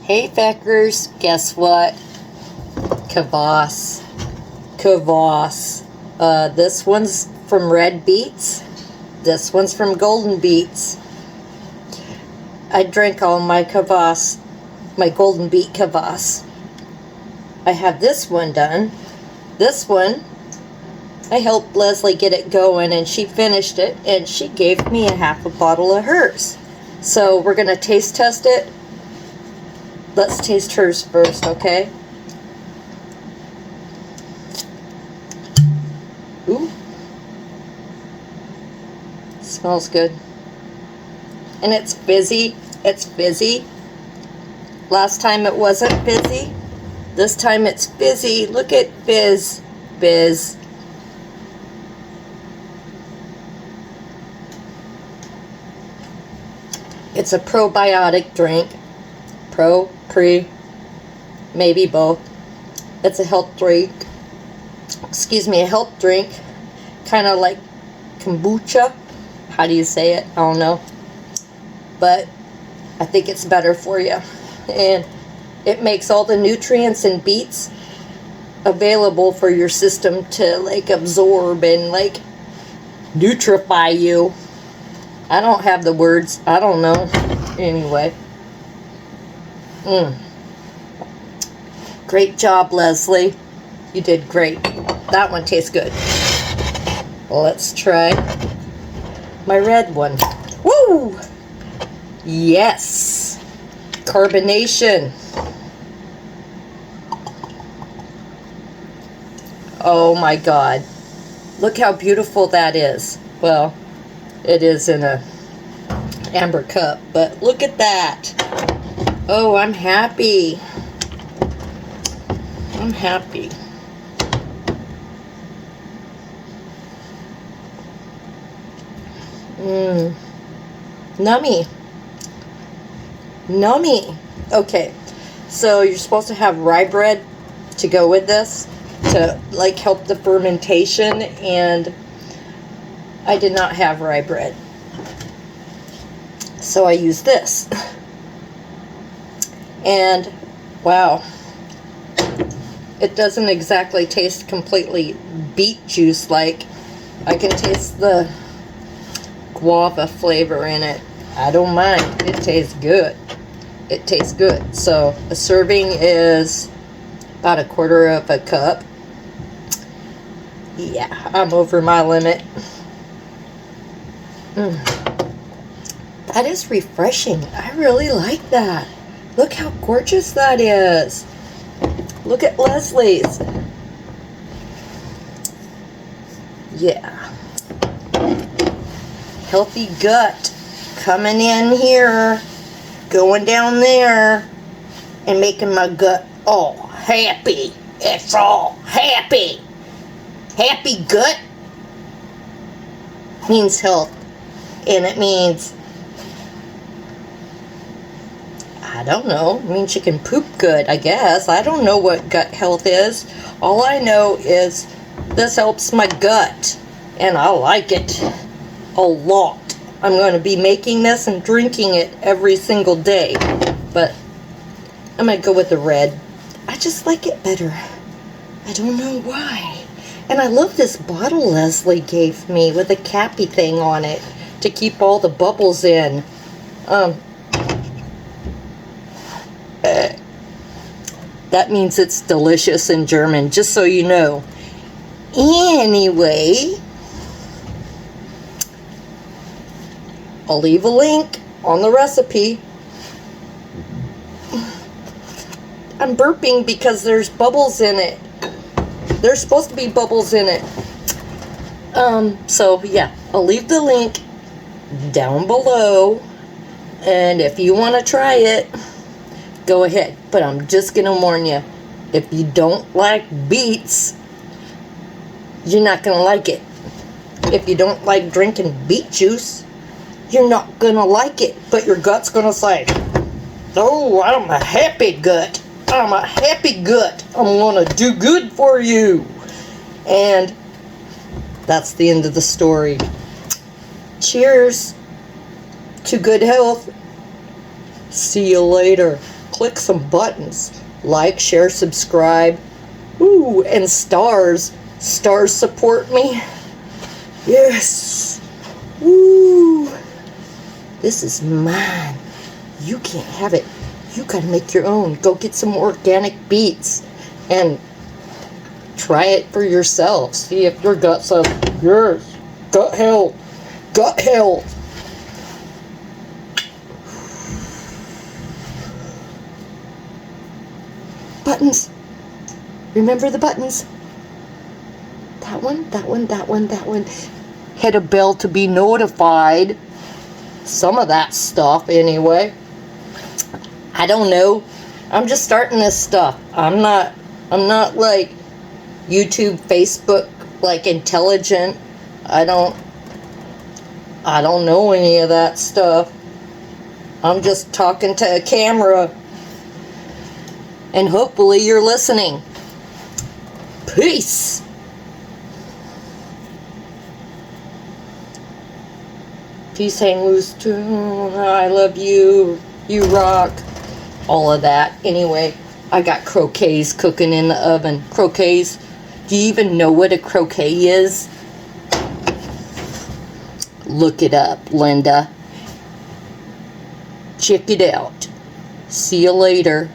Hey Feckers, guess what? Kvass. Kvass. This one's from red beets. This one's from golden beets. I drank all my kvass, my golden beet kvass. I have this one done. This one, I helped Leslie get it going and she finished it and she gave me a half a bottle of hers. So we're going to taste test it. Let's taste hers first, okay? Ooh. Smells good. And it's fizzy. It's fizzy. Last time it wasn't fizzy. This time it's fizzy. Look at fizz. Fizz. It's a probiotic drink. Pre, maybe both. It's a health drink. Excuse me, a health drink. Kind of like kombucha. How do you say it? I don't know. But I think it's better for you. And it makes all the nutrients and beets available for your system to like absorb and like nutrify you. I don't have the words. I don't know. Anyway. Great job, Leslie. You did great. That one tastes good. Let's try my red one. Woo! Yes. Carbonation. Oh my God. Look how beautiful that is. Well, it is in a amber cup, but look at that. Oh, I'm happy. I'm happy. Nummy. Nummy. Okay, so you're supposed to have rye bread to go with this to like help the fermentation, and I did not have rye bread, so I used this. And wow, it doesn't exactly taste completely beet juice like. I can taste the guava flavor in it. I don't mind. It tastes good. It tastes good. So a serving is about 1/4 of a cup. Yeah, I'm over my limit. That is refreshing. I really like that. Look how gorgeous that is. Look at Leslie's. Yeah. Healthy gut coming in here, going down there, and making my gut all happy. It's all happy. Happy gut means health, and it means, I don't know, it means you can poop good, I guess. I don't know what gut health is. All I know is this helps my gut, and I like it a lot. I'm going to be making this and drinking it every single day, but I'm going to go with the red. I just like it better. I don't know why. And I love this bottle Leslie gave me with a cappy thing on it to keep all the bubbles in. That means it's delicious in German, just so you know. Anyway, I'll leave a link on the recipe. I'm burping because there's bubbles in it. There's supposed to be bubbles in it. So yeah, I'll leave the link down below. And if you want to try it, go ahead. But I'm just going to warn you, if you don't like beets, you're not going to like it. If you don't like drinking beet juice, you're not going to like it. But your gut's going to say, oh, I'm a happy gut. I'm a happy gut. I'm going to do good for you. And that's the end of the story. Cheers to good health. See you later. click some buttons. Like, share, subscribe. Ooh, and stars. Stars support me. Yes. Woo. This is mine. You can't have it. You gotta make your own. Go get some organic beets and try it for yourself. See if your gut says, yes, gut health. Gut health. Buttons. Remember the buttons? That one, that one, that one, that one. Hit a bell to be notified. Some of that stuff, anyway. I don't know. I'm just starting this stuff. I'm not like YouTube, Facebook, like intelligent. I don't know any of that stuff. I'm just talking to a camera. And hopefully you're listening. Peace. Peace, hang loose too. I love you. You rock. All of that. Anyway, I got croquets cooking in the oven. Croquets. Do you even know what a croquet is? Look it up, Linda. Check it out. See you later.